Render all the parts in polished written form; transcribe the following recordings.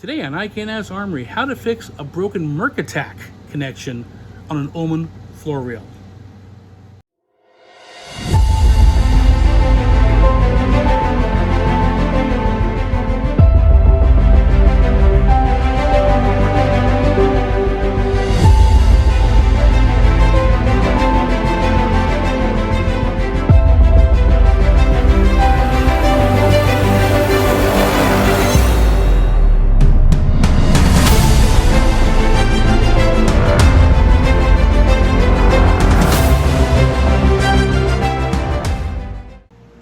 Today on Can Haz Armory, how to fix a broken Mercotac connection on an Uhlmann floor rail.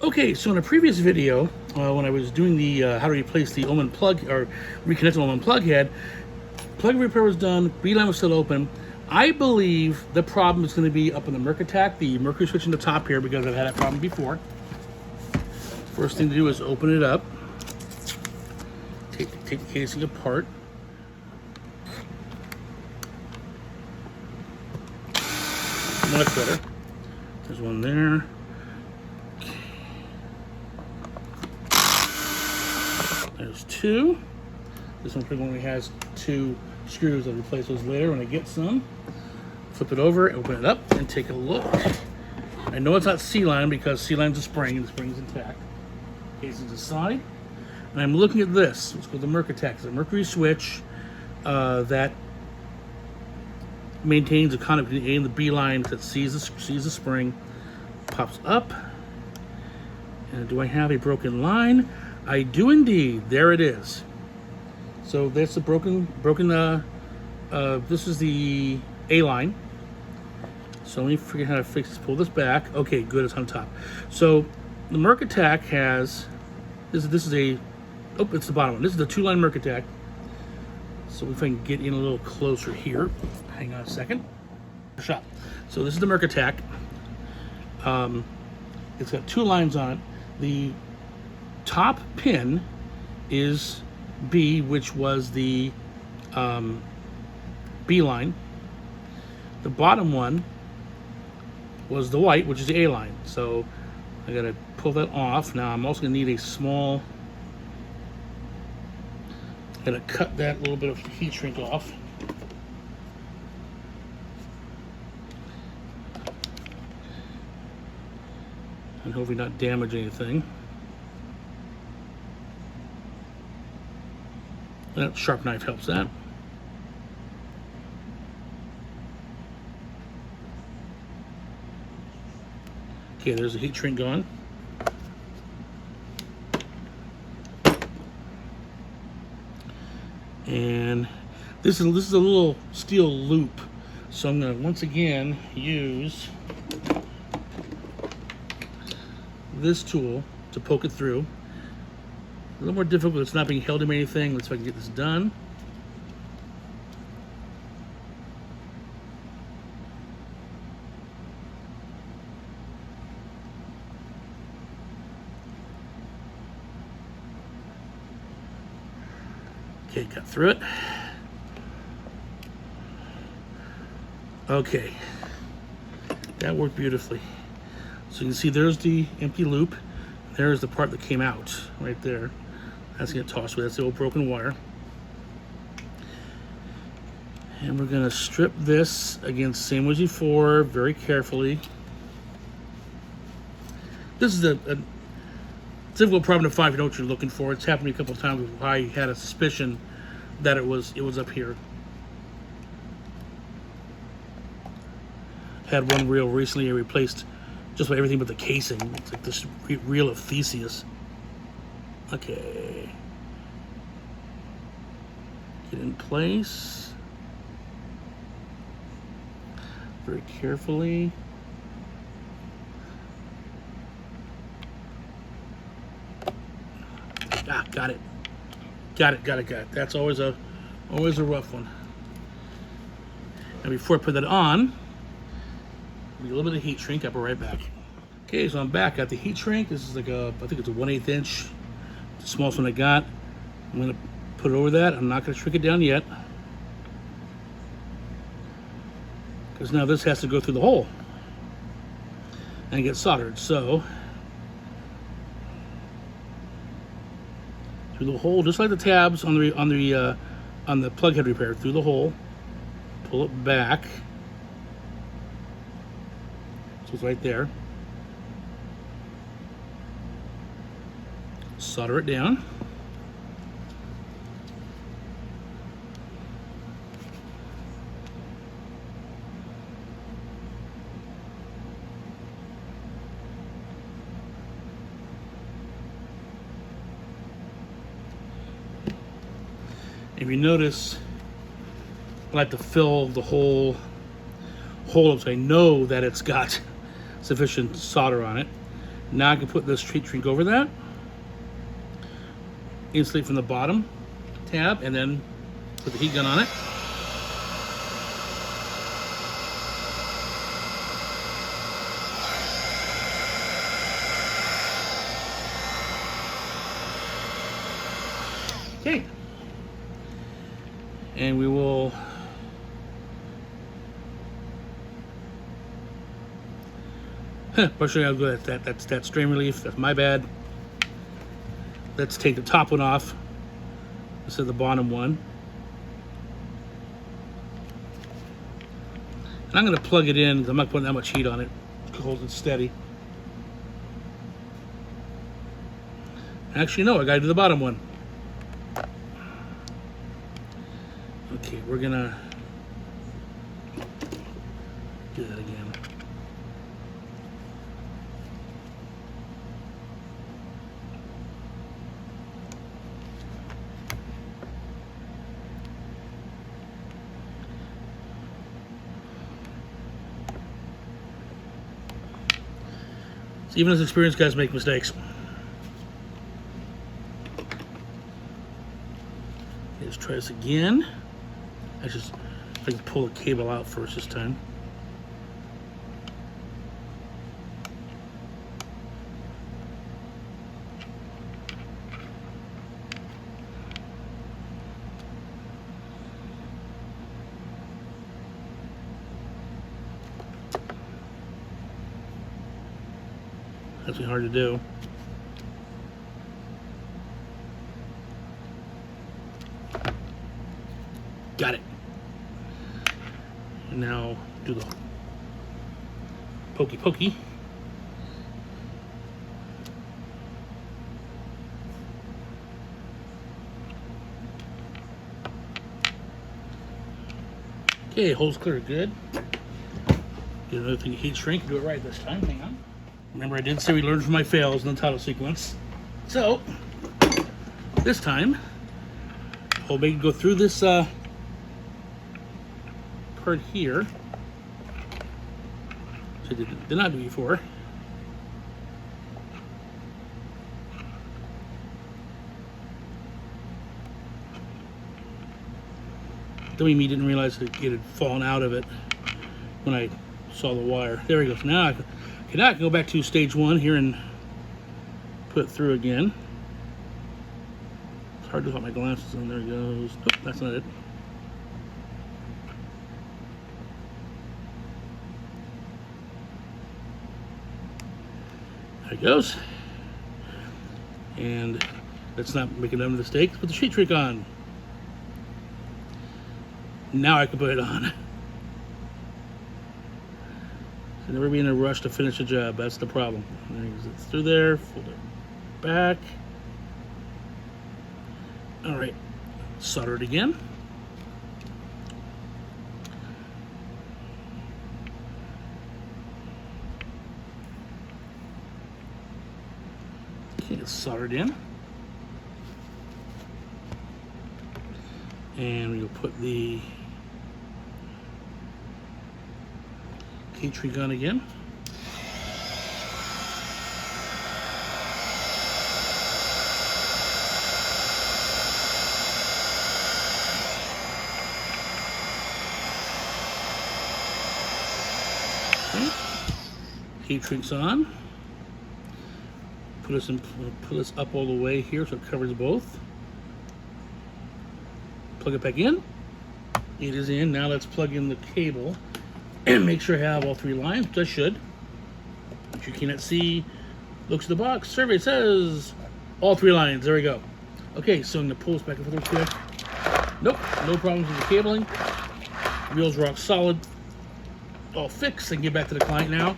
Okay, so in a previous video, when I was doing the how to replace the Uhlmann plug or reconnect the Uhlmann plug head, plug repair was done, B-line was still open. I believe the problem is going to be up in the Mercotac, the mercury switch in the top here, because I've had that problem before. First thing to do is open it up, take the casing apart. Much better. There's one there. There's two. This one only has two screws. I'll replace those later when I get some. Flip it over, open it up, and take a look. I know it's not C-line because C-line's a spring and the spring's intact. Casing's aside. And I'm looking at this. It's called the Mercotac. It's a mercury switch that maintains a conduct between the A and the B line that sees the spring. Pops up. And do I have a broken line? I do indeed. There it is. So that's the broken. This is the A line. So let me figure out how to fix this. Pull this back. Okay, good. It's on top. So the Mercotac has this is a it's the bottom one. This is the two-line Mercotac. So if I can get in a little closer here. Hang on a second. Shot. So this is the Mercotac. It's got two lines on it. The top pin is B, which was the B line. The bottom one was the white, which is the A line. So I gotta pull that off. Now I'm also gonna need a small, gotta cut that little bit of heat shrink off. And hopefully not damage anything. That sharp knife helps that. Okay, there's the heat shrink gone. And this is a little steel loop. So I'm gonna once again use this tool to poke it through. A little more difficult, it's not being held in anything. Let's see if I can get this done. Okay, cut through it. Okay, that worked beautifully. So you can see there's the empty loop. There's the part that came out right there. That's gonna toss away. That's the old broken wire. And we're gonna strip this again, same as before, very carefully. This is a difficult problem to find if you know what you're looking for. It's happened to me a couple of times where I had a suspicion that it was up here. Had one reel recently I replaced just about everything but the casing. It's like this reel of Theseus. Okay. Get in place. Very carefully. Ah, got it. Got it. That's always a rough one. And before I put that on, a little bit of heat shrink. I'll be right back. Okay, so I'm back. Got the heat shrink. This is like I think it's a 1/8 inch. It's the smallest one I got. I'm gonna put it over that. I'm not gonna shrink it down yet, because now this has to go through the hole and get soldered. So through the hole, just like the tabs on the plug head repair. Through the hole, pull it back. So it's right there. Solder it down. If you notice, I like to fill the whole hole up so I know that it's got sufficient solder on it. Now I can put this heat shrink over that, insulate from the bottom tab, and then put the heat gun on it. Okay. And we will partially I'll go that's that strain relief. That's my bad. Let's take the top one off instead of the bottom one. And I'm going to plug it in. I'm not putting that much heat on it to hold it steady. Actually, no, I got to do the bottom one. Okay, we're gonna do that again. So even as experienced guys make mistakes. Let's try this again. I just, if I can pull the cable out first this time. That's really hard to do. Got it. And now do the pokey. Okay, hole's clear, good. Get another thing, heat shrink, do it right this time, hang on. Remember I did say we learned from my fails in the title sequence. So, this time, we'll make it go through this part here, so did not do before. Dummy me didn't realize that it had fallen out of it when I saw the wire. There we go. So now I can go back to stage one here and put it through again. It's hard to put my glasses on. There it goes. Nope, that's not it. There it goes. And let's not make another mistake. Put the sheet trick on. Now I can put it on. So never be in a rush to finish a job. That's the problem. It's through there. Fold it back. All right. Solder it again. Okay, it's soldered in. And we'll put the heat shrink on again. Okay. Heat shrinks on. Put us up all the way here so it covers both. Plug it back in. It is in. Now let's plug in the cable and make sure I have all three lines, which I should. Which you cannot see. Looks at the box. Survey says all three lines. There we go. Okay, so I'm gonna pull this back and forth quick. Nope, no problems with the cabling. Reel's rock solid, all fixed. I can get back to the client now.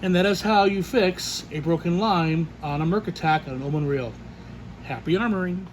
And that is how you fix a broken line on a Mercotac on an Uhlmann reel. Happy armoring.